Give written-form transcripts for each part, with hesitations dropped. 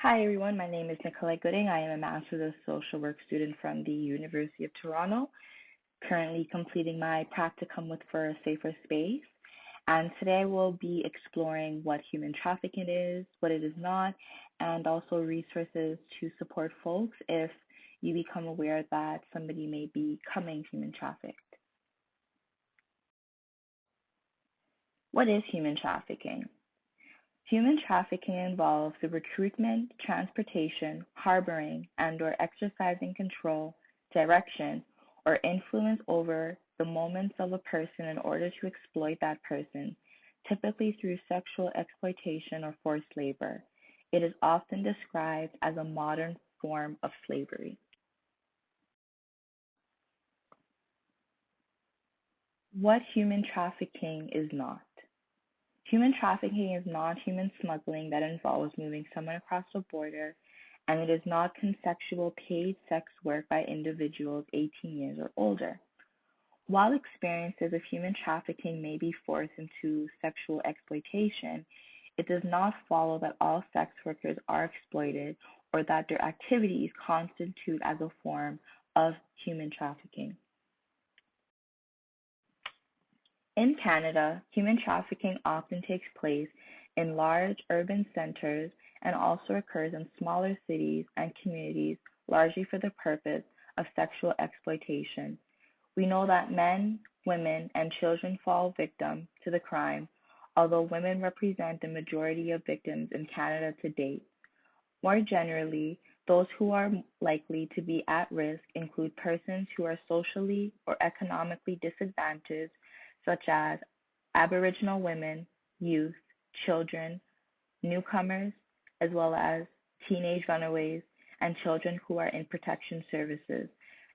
Hi everyone, my name is Nicollette Gooding. I am a Master's of Social Work student from the University of Toronto, currently completing my practicum with For a Safer Space. And today we'll be exploring what human trafficking is, what it is not, and also resources to support folks if you become aware that somebody may be becoming human trafficked. What is human trafficking? Human trafficking involves the recruitment, transportation, harboring, and/or exercising control, direction, or influence over the moments of a person in order to exploit that person, typically through sexual exploitation or forced labor. It is often described as a modern form of slavery. What human trafficking is not. Human trafficking is not human smuggling that involves moving someone across a border, and it is not consensual paid sex work by individuals 18 years or older. While experiences of human trafficking may be forced into sexual exploitation, it does not follow that all sex workers are exploited or that their activities constitute as a form of human trafficking. In Canada, human trafficking often takes place in large urban centers and also occurs in smaller cities and communities, largely for the purpose of sexual exploitation. We know that men, women, and children fall victim to the crime, although women represent the majority of victims in Canada to date. More generally, those who are likely to be at risk include persons who are socially or economically disadvantaged, such as Aboriginal women, youth, children, newcomers, as well as teenage runaways and children who are in protection services,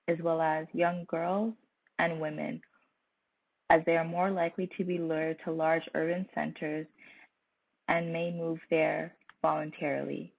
as well as young girls and women, as they are more likely to be lured to large urban centers and may move there voluntarily.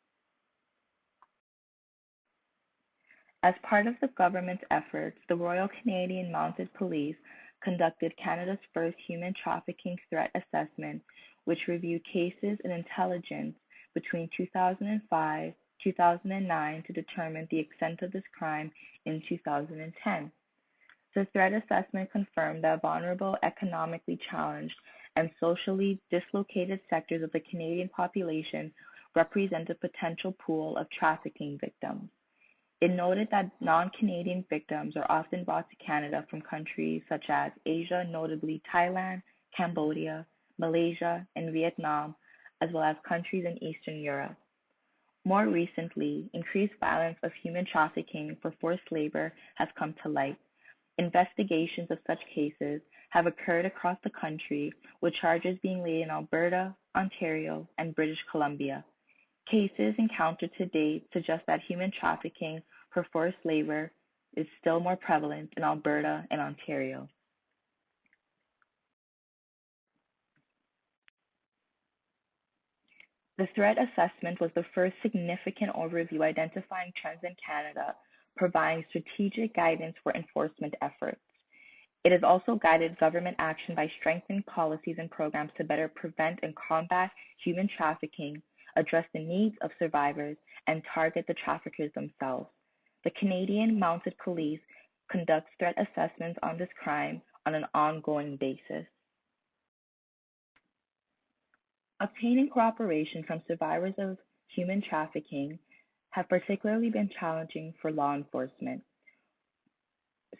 As part of the government's efforts, the Royal Canadian Mounted Police conducted Canada's first human trafficking threat assessment, which reviewed cases and intelligence between 2005 2009 to determine the extent of this crime in 2010. The threat assessment confirmed that vulnerable, economically challenged, and socially dislocated sectors of the Canadian population represent a potential pool of trafficking victims. It noted that non-Canadian victims are often brought to Canada from countries such as Asia, notably Thailand, Cambodia, Malaysia, and Vietnam, as well as countries in Eastern Europe. More recently, increased violence of human trafficking for forced labor has come to light. Investigations of such cases have occurred across the country, with charges being laid in Alberta, Ontario, and British Columbia. Cases encountered to date suggest that human trafficking for forced labor is still more prevalent in Alberta and Ontario. The threat assessment was the first significant overview identifying trends in Canada, providing strategic guidance for enforcement efforts. It has also guided government action by strengthening policies and programs to better prevent and combat human trafficking, address the needs of survivors, and target the traffickers themselves. The Canadian Mounted Police conducts threat assessments on this crime on an ongoing basis. Obtaining cooperation from survivors of human trafficking have particularly been challenging for law enforcement.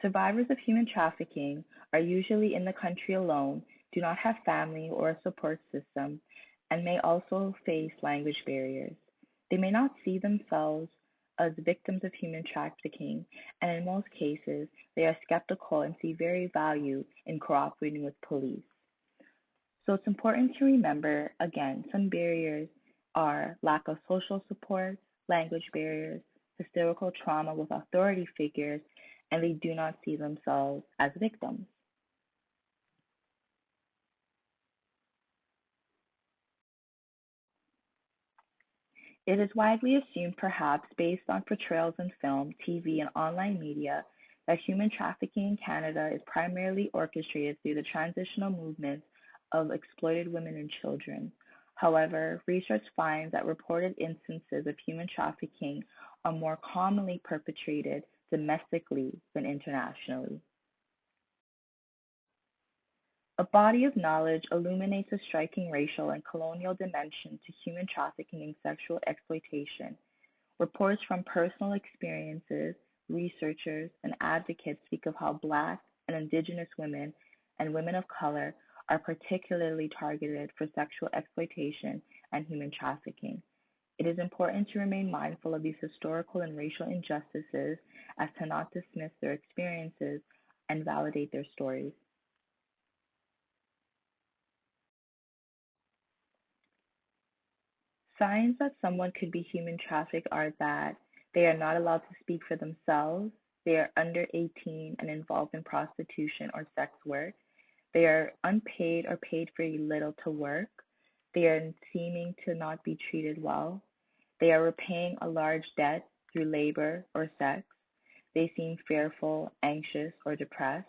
Survivors of human trafficking are usually in the country alone, do not have family or a support system, and may also face language barriers. They may not see themselves as victims of human trafficking, and in most cases, they are skeptical and see very value in cooperating with police. So it's important to remember, again, some barriers are lack of social support, language barriers, historical trauma with authority figures, and they do not see themselves as victims. It is widely assumed, perhaps based on portrayals in film, TV, and online media, that human trafficking in Canada is primarily orchestrated through the transitional movements of exploited women and children. However, research finds that reported instances of human trafficking are more commonly perpetrated domestically than internationally. A body of knowledge illuminates a striking racial and colonial dimension to human trafficking and sexual exploitation. Reports from personal experiences, researchers, and advocates speak of how Black and Indigenous women and women of color are particularly targeted for sexual exploitation and human trafficking. It is important to remain mindful of these historical and racial injustices as to not dismiss their experiences and validate their stories. Signs that someone could be human trafficked are that they are not allowed to speak for themselves, they are under 18 and involved in prostitution or sex work, they are unpaid or paid very little to work, they are seeming to not be treated well, they are repaying a large debt through labor or sex, they seem fearful, anxious, or depressed,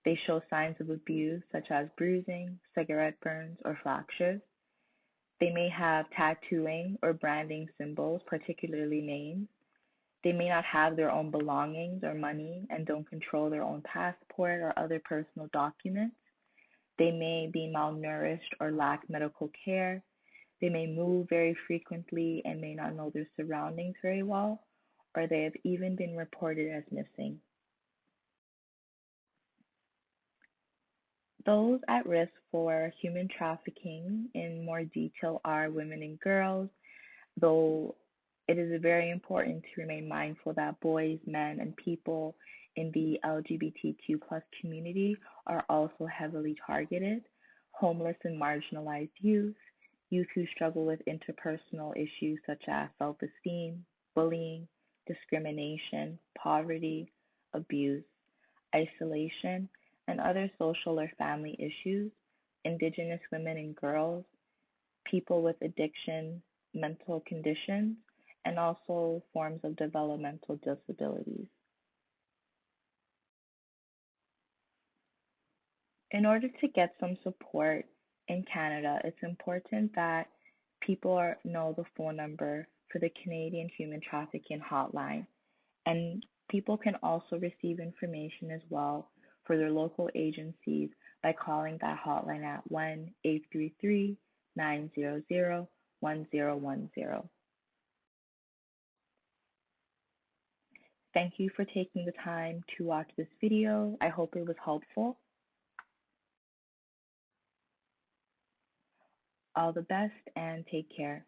they show signs of abuse such as bruising, cigarette burns, or fractures. They may have tattooing or branding symbols, particularly names. They may not have their own belongings or money and don't control their own passport or other personal documents. They may be malnourished or lack medical care. They may move very frequently and may not know their surroundings very well, or they have even been reported as missing. Those at risk for human trafficking in more detail are women and girls, though it is very important to remain mindful that boys, men, and people in the LGBTQ plus community are also heavily targeted. Homeless and marginalized youth, youth who struggle with interpersonal issues such as self-esteem, bullying, discrimination, poverty, abuse, isolation, and other social or family issues, Indigenous women and girls, people with addiction, mental conditions, and also forms of developmental disabilities. In order to get some support in Canada, it's important that know the phone number for the Canadian Human Trafficking Hotline, and people can also receive information as well for their local agencies by calling that hotline at 1-833-900-1010. Thank you for taking the time to watch this video. I hope it was helpful. All the best and take care.